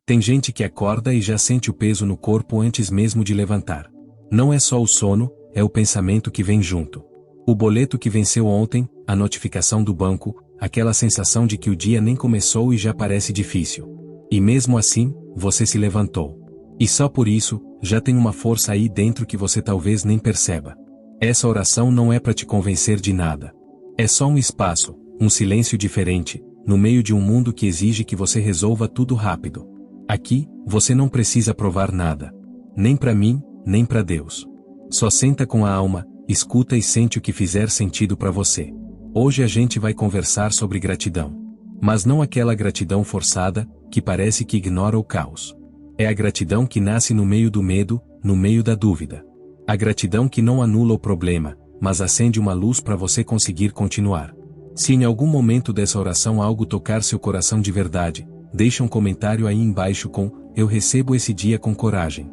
Tem gente que acorda e já sente o peso no corpo antes mesmo de levantar. Não é só o sono, é o pensamento que vem junto. O boleto que venceu ontem, a notificação do banco, aquela sensação de que o dia nem começou e já parece difícil. E mesmo assim, você se levantou. E só por isso, já tem uma força aí dentro que você talvez nem perceba. Essa oração não é para te convencer de nada. É só um espaço, um silêncio diferente, no meio de um mundo que exige que você resolva tudo rápido. Aqui, você não precisa provar nada. Nem para mim, nem para Deus. Só senta com a alma, escuta e sente o que fizer sentido para você. Hoje a gente vai conversar sobre gratidão. Mas não aquela gratidão forçada, que parece que ignora o caos. É a gratidão que nasce no meio do medo, no meio da dúvida. A gratidão que não anula o problema, mas acende uma luz para você conseguir continuar. Se em algum momento dessa oração algo tocar seu coração de verdade, deixa um comentário aí embaixo com "Eu recebo esse dia com coragem".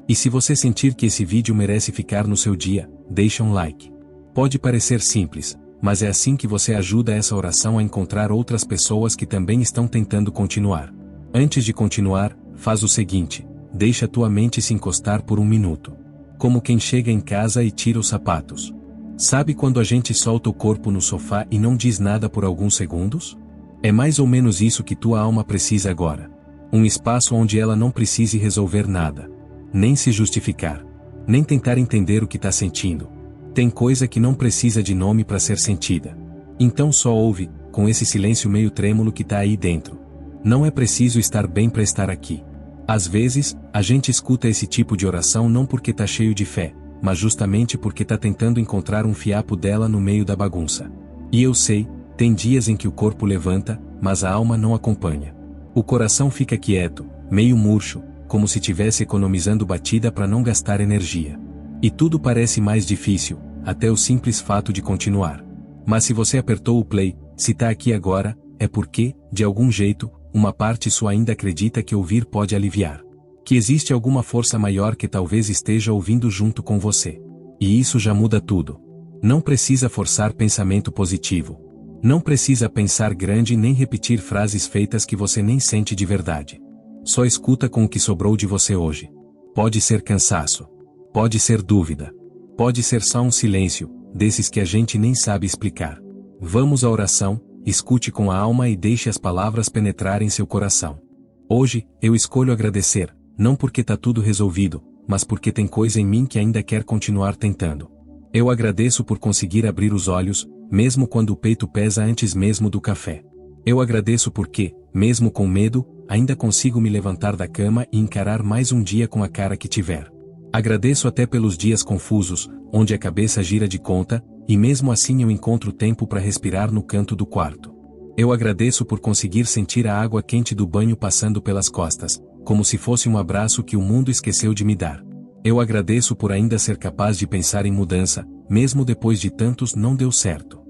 E se você sentir que esse vídeo merece ficar no seu dia, deixa um like. Pode parecer simples, mas é assim que você ajuda essa oração a encontrar outras pessoas que também estão tentando continuar. Antes de continuar, faz o seguinte: deixa tua mente se encostar por um minuto. Como quem chega em casa e tira os sapatos. Sabe quando a gente solta o corpo no sofá e não diz nada por alguns segundos? É mais ou menos isso que tua alma precisa agora. Um espaço onde ela não precise resolver nada. Nem se justificar. Nem tentar entender o que está sentindo. Tem coisa que não precisa de nome para ser sentida. Então só ouve, com esse silêncio meio trêmulo que está aí dentro. Não é preciso estar bem para estar aqui. Às vezes, a gente escuta esse tipo de oração não porque está cheio de fé, mas justamente porque está tentando encontrar um fiapo dela no meio da bagunça. E eu sei, tem dias em que o corpo levanta, mas a alma não acompanha. O coração fica quieto, meio murcho, como se tivesse economizando batida para não gastar energia. E tudo parece mais difícil, até o simples fato de continuar. Mas se você apertou o play, se tá aqui agora, é porque, de algum jeito, uma parte sua ainda acredita que ouvir pode aliviar. Que existe alguma força maior que talvez esteja ouvindo junto com você. E isso já muda tudo. Não precisa forçar pensamento positivo. Não precisa pensar grande nem repetir frases feitas que você nem sente de verdade. Só escuta com o que sobrou de você hoje. Pode ser cansaço. Pode ser dúvida. Pode ser só um silêncio, desses que a gente nem sabe explicar. Vamos à oração, escute com a alma e deixe as palavras penetrarem seu coração. Hoje, eu escolho agradecer, não porque tá tudo resolvido, mas porque tem coisa em mim que ainda quer continuar tentando. Eu agradeço por conseguir abrir os olhos, mesmo quando o peito pesa antes mesmo do café. Eu agradeço porque, mesmo com medo, ainda consigo me levantar da cama e encarar mais um dia com a cara que tiver. Agradeço até pelos dias confusos, onde a cabeça gira de conta, e mesmo assim eu encontro tempo para respirar no canto do quarto. Eu agradeço por conseguir sentir a água quente do banho passando pelas costas, como se fosse um abraço que o mundo esqueceu de me dar. Eu agradeço por ainda ser capaz de pensar em mudança, mesmo depois de tantos não deu certo.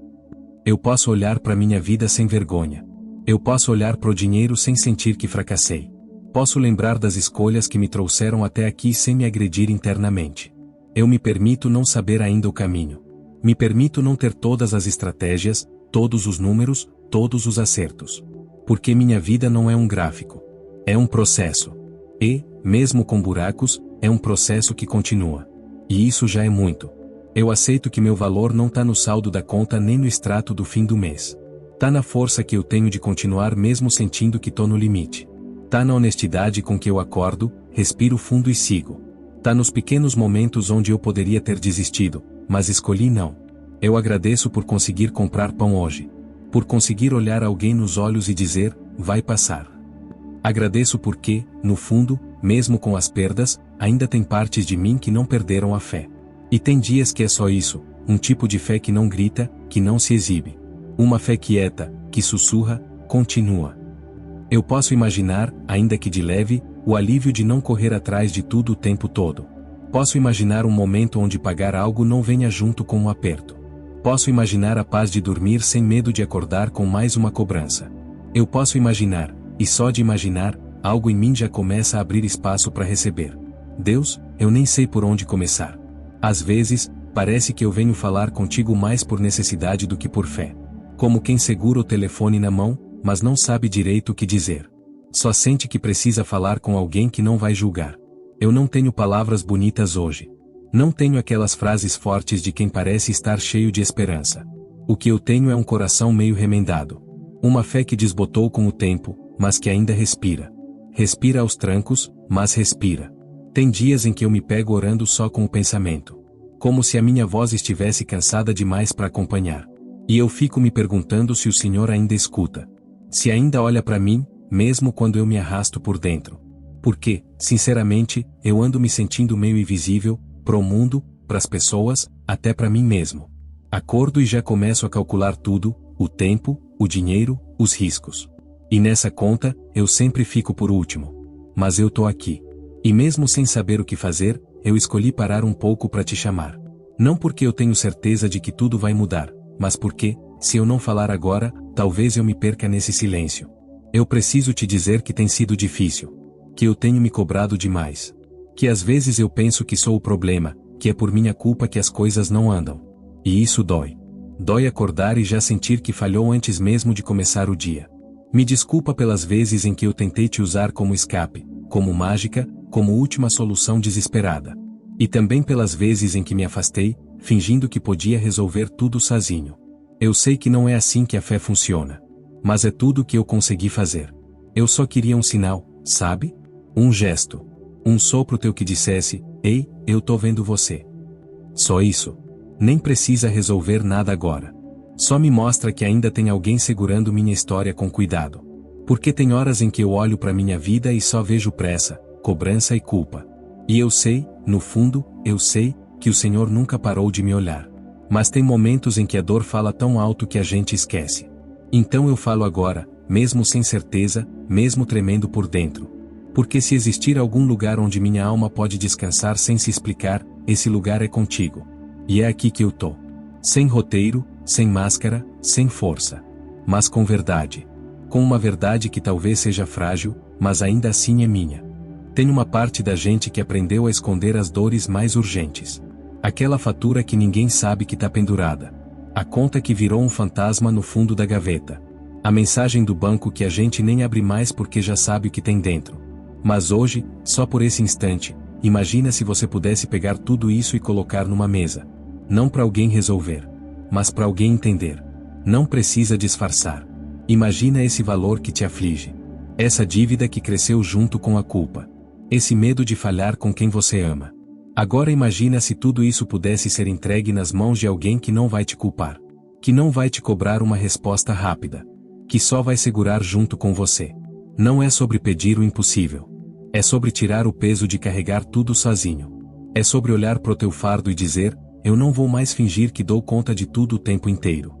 Eu posso olhar para minha vida sem vergonha. Eu posso olhar pro dinheiro sem sentir que fracassei. Posso lembrar das escolhas que me trouxeram até aqui sem me agredir internamente. Eu me permito não saber ainda o caminho. Me permito não ter todas as estratégias, todos os números, todos os acertos. Porque minha vida não é um gráfico. É um processo. E, mesmo com buracos, é um processo que continua. E isso já é muito. Eu aceito que meu valor não tá no saldo da conta nem no extrato do fim do mês. Tá na força que eu tenho de continuar mesmo sentindo que tô no limite. Tá na honestidade com que eu acordo, respiro fundo e sigo. Tá nos pequenos momentos onde eu poderia ter desistido, mas escolhi não. Eu agradeço por conseguir comprar pão hoje. Por conseguir olhar alguém nos olhos e dizer, vai passar. Agradeço porque, no fundo, mesmo com as perdas, ainda tem partes de mim que não perderam a fé. E tem dias que é só isso, um tipo de fé que não grita, que não se exibe. Uma fé quieta, que sussurra, continua. Eu posso imaginar, ainda que de leve, o alívio de não correr atrás de tudo o tempo todo. Posso imaginar um momento onde pagar algo não venha junto com um aperto. Posso imaginar a paz de dormir sem medo de acordar com mais uma cobrança. Eu posso imaginar, e só de imaginar, algo em mim já começa a abrir espaço para receber. Deus, eu nem sei por onde começar. Às vezes, parece que eu venho falar contigo mais por necessidade do que por fé. Como quem segura o telefone na mão, mas não sabe direito o que dizer. Só sente que precisa falar com alguém que não vai julgar. Eu não tenho palavras bonitas hoje. Não tenho aquelas frases fortes de quem parece estar cheio de esperança. O que eu tenho é um coração meio remendado. Uma fé que desbotou com o tempo, mas que ainda respira. Respira aos trancos, mas respira. Tem dias em que eu me pego orando só com o pensamento. Como se a minha voz estivesse cansada demais para acompanhar. E eu fico me perguntando se o Senhor ainda escuta. Se ainda olha para mim, mesmo quando eu me arrasto por dentro. Porque, sinceramente, eu ando me sentindo meio invisível, pro mundo, pras pessoas, até para mim mesmo. Acordo e já começo a calcular tudo, o tempo, o dinheiro, os riscos. E nessa conta, eu sempre fico por último. Mas eu tô aqui. E mesmo sem saber o que fazer, eu escolhi parar um pouco para te chamar. Não porque eu tenho certeza de que tudo vai mudar, mas porque, se eu não falar agora, talvez eu me perca nesse silêncio. Eu preciso te dizer que tem sido difícil. Que eu tenho me cobrado demais. Que às vezes eu penso que sou o problema, que é por minha culpa que as coisas não andam. E isso dói. Dói acordar e já sentir que falhou antes mesmo de começar o dia. Me desculpa pelas vezes em que eu tentei te usar como escape, como mágica, como última solução desesperada. E também pelas vezes em que me afastei, fingindo que podia resolver tudo sozinho. Eu sei que não é assim que a fé funciona. Mas é tudo o que eu consegui fazer. Eu só queria um sinal, sabe? Um gesto. Um sopro teu que dissesse, ei, eu tô vendo você. Só isso. Nem precisa resolver nada agora. Só me mostra que ainda tem alguém segurando minha história com cuidado. Porque tem horas em que eu olho para minha vida e só vejo pressa, cobrança e culpa. E eu sei, no fundo, eu sei, que o Senhor nunca parou de me olhar. Mas tem momentos em que a dor fala tão alto que a gente esquece. Então eu falo agora, mesmo sem certeza, mesmo tremendo por dentro. Porque se existir algum lugar onde minha alma pode descansar sem se explicar, esse lugar é contigo. E é aqui que eu tô. Sem roteiro, sem máscara, sem força. Mas com verdade. Com uma verdade que talvez seja frágil, mas ainda assim é minha. Tem uma parte da gente que aprendeu a esconder as dores mais urgentes. Aquela fatura que ninguém sabe que tá pendurada. A conta que virou um fantasma no fundo da gaveta. A mensagem do banco que a gente nem abre mais porque já sabe o que tem dentro. Mas hoje, só por esse instante, imagina se você pudesse pegar tudo isso e colocar numa mesa. Não para alguém resolver, mas para alguém entender. Não precisa disfarçar. Imagina esse valor que te aflige. Essa dívida que cresceu junto com a culpa. Esse medo de falhar com quem você ama. Agora imagina se tudo isso pudesse ser entregue nas mãos de alguém que não vai te culpar. Que não vai te cobrar uma resposta rápida. Que só vai segurar junto com você. Não é sobre pedir o impossível. É sobre tirar o peso de carregar tudo sozinho. É sobre olhar pro teu fardo e dizer, eu não vou mais fingir que dou conta de tudo o tempo inteiro.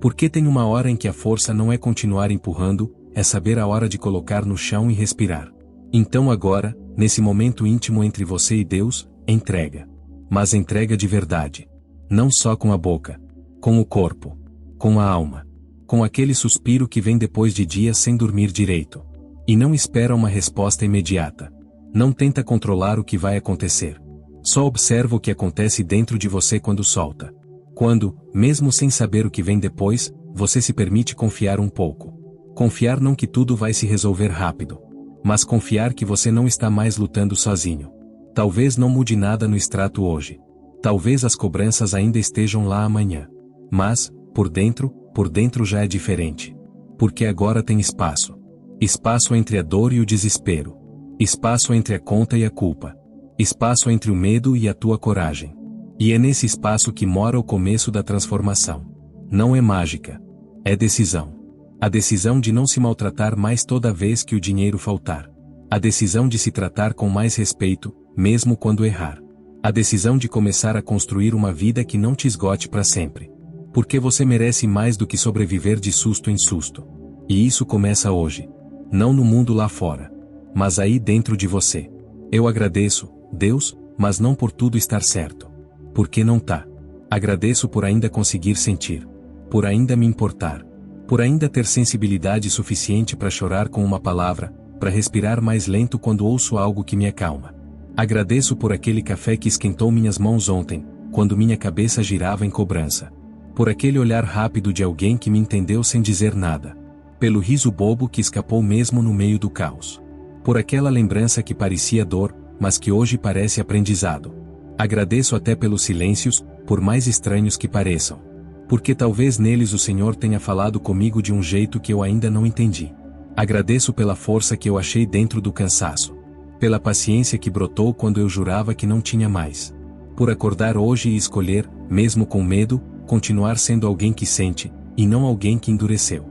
Porque tem uma hora em que a força não é continuar empurrando, é saber a hora de colocar no chão e respirar. Então agora, nesse momento íntimo entre você e Deus, entrega. Mas entrega de verdade. Não só com a boca. Com o corpo. Com a alma. Com aquele suspiro que vem depois de dias sem dormir direito. E não espera uma resposta imediata. Não tenta controlar o que vai acontecer. Só observa o que acontece dentro de você quando solta. Quando, mesmo sem saber o que vem depois, você se permite confiar um pouco. Confiar não que tudo vai se resolver rápido. Mas confiar que você não está mais lutando sozinho. Talvez não mude nada no extrato hoje. Talvez as cobranças ainda estejam lá amanhã. Mas, por dentro já é diferente. Porque agora tem espaço. Espaço entre a dor e o desespero. Espaço entre a conta e a culpa. Espaço entre o medo e a tua coragem. E é nesse espaço que mora o começo da transformação. Não é mágica. É decisão. A decisão de não se maltratar mais toda vez que o dinheiro faltar. A decisão de se tratar com mais respeito, mesmo quando errar. A decisão de começar a construir uma vida que não te esgote para sempre. Porque você merece mais do que sobreviver de susto em susto. E isso começa hoje. Não no mundo lá fora. Mas aí dentro de você. Eu agradeço, Deus, mas não por tudo estar certo. Porque não tá. Agradeço por ainda conseguir sentir. Por ainda me importar. Por ainda ter sensibilidade suficiente para chorar com uma palavra, para respirar mais lento quando ouço algo que me acalma. Agradeço por aquele café que esquentou minhas mãos ontem, quando minha cabeça girava em cobrança. Por aquele olhar rápido de alguém que me entendeu sem dizer nada. Pelo riso bobo que escapou mesmo no meio do caos. Por aquela lembrança que parecia dor, mas que hoje parece aprendizado. Agradeço até pelos silêncios, por mais estranhos que pareçam. Porque talvez neles o Senhor tenha falado comigo de um jeito que eu ainda não entendi. Agradeço pela força que eu achei dentro do cansaço. Pela paciência que brotou quando eu jurava que não tinha mais. Por acordar hoje e escolher, mesmo com medo, continuar sendo alguém que sente, e não alguém que endureceu.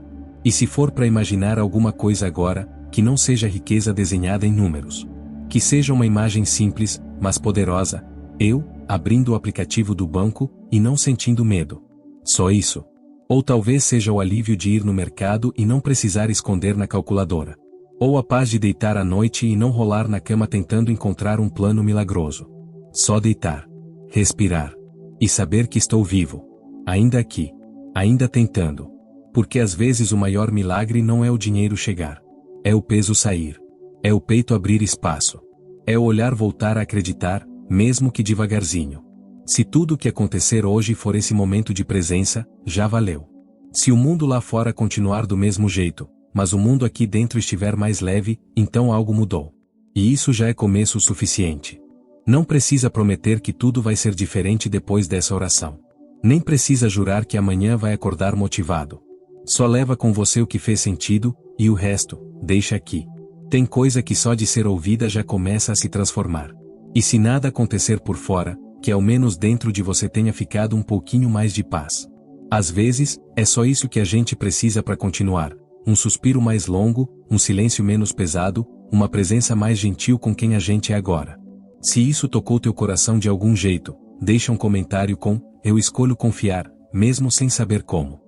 E se for para imaginar alguma coisa agora, que não seja riqueza desenhada em números. Que seja uma imagem simples, mas poderosa, eu, abrindo o aplicativo do banco, e não sentindo medo. Só isso. Ou talvez seja o alívio de ir no mercado e não precisar esconder na calculadora. Ou a paz de deitar à noite e não rolar na cama tentando encontrar um plano milagroso. Só deitar. Respirar. E saber que estou vivo. Ainda aqui. Ainda tentando. Porque às vezes o maior milagre não é o dinheiro chegar. É o peso sair. É o peito abrir espaço. É o olhar voltar a acreditar, mesmo que devagarzinho. Se tudo o que acontecer hoje for esse momento de presença, já valeu. Se o mundo lá fora continuar do mesmo jeito, mas o mundo aqui dentro estiver mais leve, então algo mudou. E isso já é começo o suficiente. Não precisa prometer que tudo vai ser diferente depois dessa oração. Nem precisa jurar que amanhã vai acordar motivado. Só leva com você o que fez sentido, e o resto, deixa aqui. Tem coisa que só de ser ouvida já começa a se transformar. E se nada acontecer por fora, que ao menos dentro de você tenha ficado um pouquinho mais de paz. Às vezes, é só isso que a gente precisa para continuar. Um suspiro mais longo, um silêncio menos pesado, uma presença mais gentil com quem a gente é agora. Se isso tocou teu coração de algum jeito, deixa um comentário com "Eu escolho confiar", mesmo sem saber como.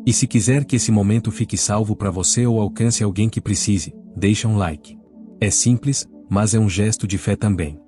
E se quiser que esse momento fique salvo para você ou alcance alguém que precise, deixa um like. É simples, mas é um gesto de fé também.